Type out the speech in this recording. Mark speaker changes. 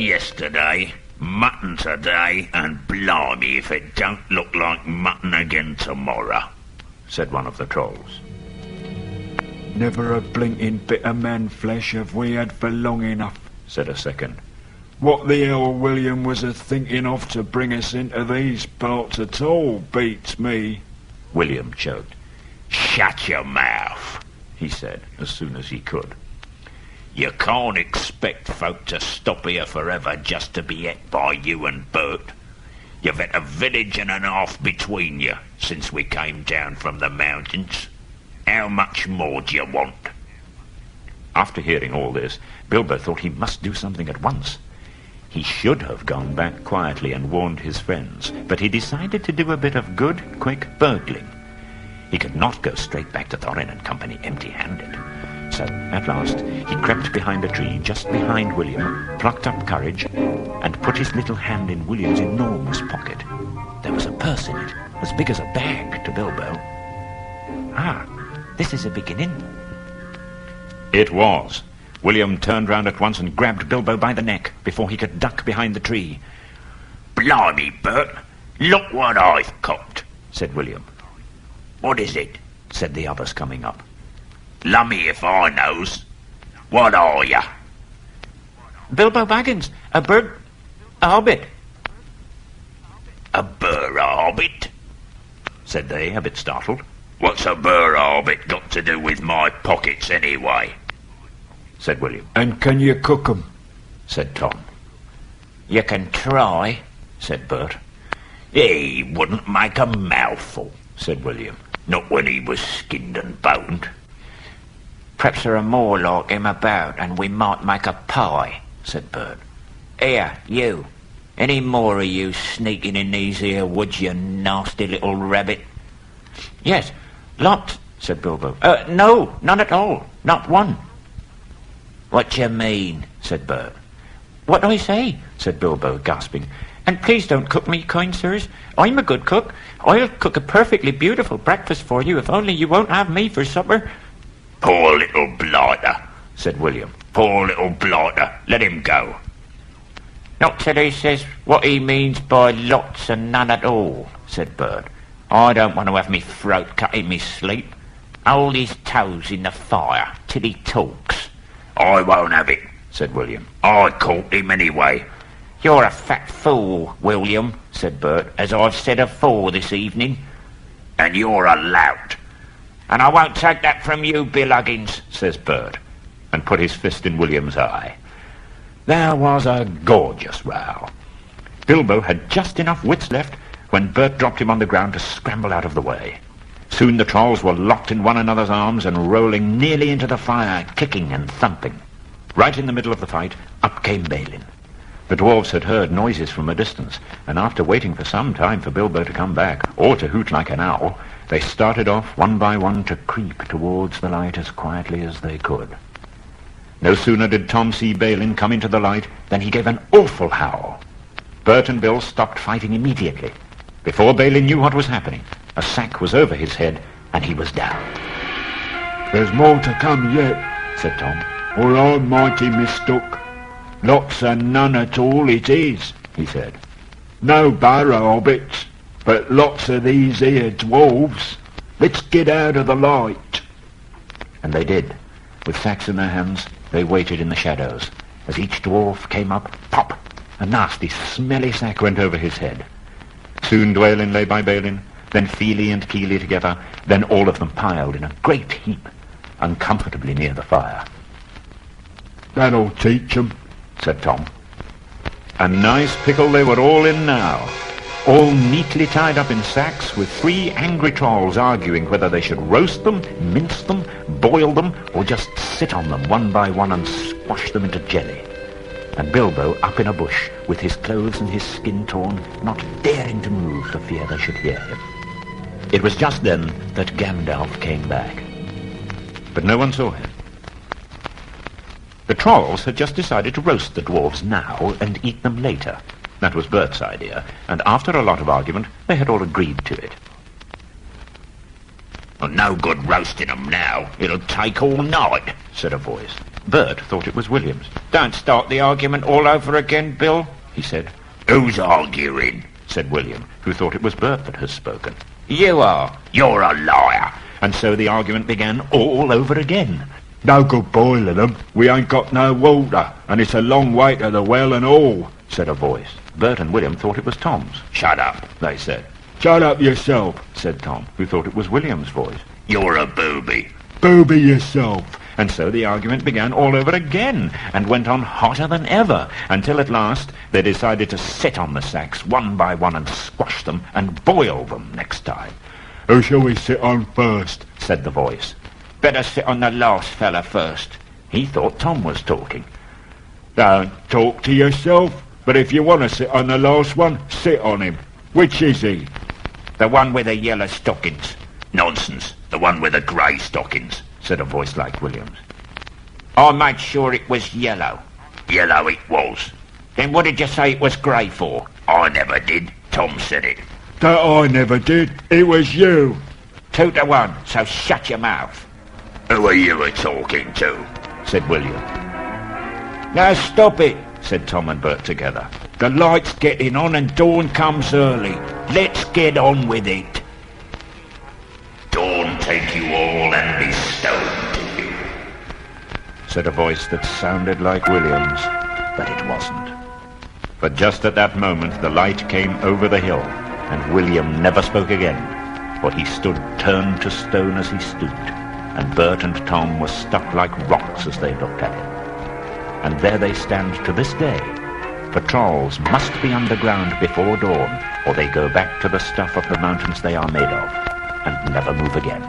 Speaker 1: yesterday, mutton today, and blimey if it don't look like mutton again tomorrow, said one of the trolls.
Speaker 2: Never a blinking bit of man flesh have we had for long enough, said a second. What the hell William was a-thinking of to bring us into these parts at all beats me.
Speaker 1: William choked. Shut your mouth, he said, as soon as he could. You can't expect folk to stop here forever just to be et by you and Bert. You've had a village and a half between you since we came down from the mountains. How much more do you want? After hearing all this, Bilbo thought he must do something at once. He should have gone back quietly and warned his friends, but he decided to do a bit of good, quick burgling. He could not go straight back to Thorin and company empty-handed. So, at last, he crept behind a tree just behind William, plucked up courage, and put his little hand in William's enormous pocket. There was a purse in it, as big as a bag to Bilbo. Ah, this is a beginning. It was. William turned round at once and grabbed Bilbo by the neck before he could duck behind the tree. Blimey, Bert, look what I've copped, said William. What is it? Said the others, coming up. Lummy if I knows. What are ya? Bilbo Baggins, a hobbit. A hobbit? Said they, a bit startled. What's a hobbit got to do with my pockets anyway? Said William.
Speaker 2: And can you cook 'em?
Speaker 1: Said Tom. You can try, said Bert. He wouldn't make a mouthful, said William. Not when he was skinned and boned. Perhaps there are more like him about, and we might make a pie, said Bert. Here, you. Any more of you sneaking in these here woods, you nasty little rabbit? Yes, lots, said Bilbo. No, none at all. Not one. What do you mean? Said Bert. What do I say? Said Bilbo, gasping. And please don't cook me, kind sirs. I'm a good cook. I'll cook a perfectly beautiful breakfast for you, if only you won't have me for supper. Poor little blighter, said William. Poor little blighter. Let him go. Not till he says what he means by lots and none at all, said Bert. I don't want to have me throat cut in me sleep. Hold his toes in the fire till he talks. I won't have it, said William. I caught him anyway. You're a fat fool, William, said Bert, as I've said afore this evening. And you're a lout. And I won't take that from you, Bill Huggins, says Bert, and put his fist in William's eye. There was a gorgeous row. Bilbo had just enough wits left when Bert dropped him on the ground to scramble out of the way. Soon the trolls were locked in one another's arms and rolling nearly into the fire, kicking and thumping. Right in the middle of the fight, up came Balin. The dwarves had heard noises from a distance, and after waiting for some time for Bilbo to come back, or to hoot like an owl, they started off one by one to creep towards the light as quietly as they could. No sooner did Tom see Balin come into the light than he gave an awful howl. Bert and Bill stopped fighting immediately. Before Balin knew what was happening, a sack was over his head, and he was down.
Speaker 2: There's more to come yet, said Tom, or I'm mighty mistook. Lots and none at all it is, he said. No barrow hobbits, but lots of these here dwarves. Let's get out of the light.
Speaker 1: And they did. With sacks in their hands, they waited in the shadows. As each dwarf came up, pop, a nasty, smelly sack went over his head. Soon Dwalin lay by Balin, then Feely and Keely together, then all of them piled in a great heap, uncomfortably near the fire.
Speaker 2: That'll teach 'em,
Speaker 1: said Tom. A nice pickle they were all in now, all neatly tied up in sacks, with 3 angry trolls arguing whether they should roast them, mince them, boil them, or just sit on them one by one and squash them into jelly. And Bilbo up in a bush, with his clothes and his skin torn, not daring to move for fear they should hear him. It was just then that Gandalf came back. But no one saw him. The trolls had just decided to roast the dwarves now and eat them later. That was Bert's idea, and after a lot of argument, they had all agreed to it. Well, no good roasting them now. It'll take all night, said a voice.
Speaker 3: Bert thought it was William's. "Don't start the argument all over again, Bill," he said.
Speaker 1: Who's arguing?
Speaker 3: Said William, who thought it was Bert that had spoken.
Speaker 1: You are. You're a liar.
Speaker 3: And so the argument began all over again.
Speaker 2: "No good boiling 'em. We ain't got no water, and it's a long way to the well and all," said a voice.
Speaker 3: Bert and William thought it was Tom's.
Speaker 1: Shut up,
Speaker 3: They said.
Speaker 2: "Shut up yourself.
Speaker 3: Said Tom, who thought it was William's voice.
Speaker 1: You're a booby.
Speaker 2: Booby yourself."
Speaker 3: And so the argument began all over again, and went on hotter than ever, until at last they decided to sit on the sacks one by one and squash them and boil them next time.
Speaker 2: "Who shall we sit on first?"
Speaker 3: Said the voice.
Speaker 1: Better sit on the last fella first.
Speaker 3: He thought Tom was talking.
Speaker 2: "Don't talk to yourself, but if you want to sit on the last one, sit on him. Which is he?"
Speaker 1: The one with the yellow stockings. Nonsense. The one with the grey stockings,
Speaker 3: said a voice like William's.
Speaker 1: I made sure it was yellow. Yellow it was. Then what did you say it was grey for? I never did. Tom said it.
Speaker 2: "That I never did. It was you."
Speaker 1: 2-1, so shut your mouth. Who are you talking to? Said William. Now stop it, said Tom and Bert together. The light's getting on and dawn comes early. Let's get on with it. Dawn take you all and be stoned to you,
Speaker 3: said a voice that sounded like William's, but it wasn't. But just at that moment the light came over the hill, and William never spoke again, for he stood turned to stone as he stooped, and Bert and Tom were stuck like rocks as they looked at him. And there they stand to this day, for trolls must be underground before dawn, or they go back to the stuff of the mountains they are made of, and never move again.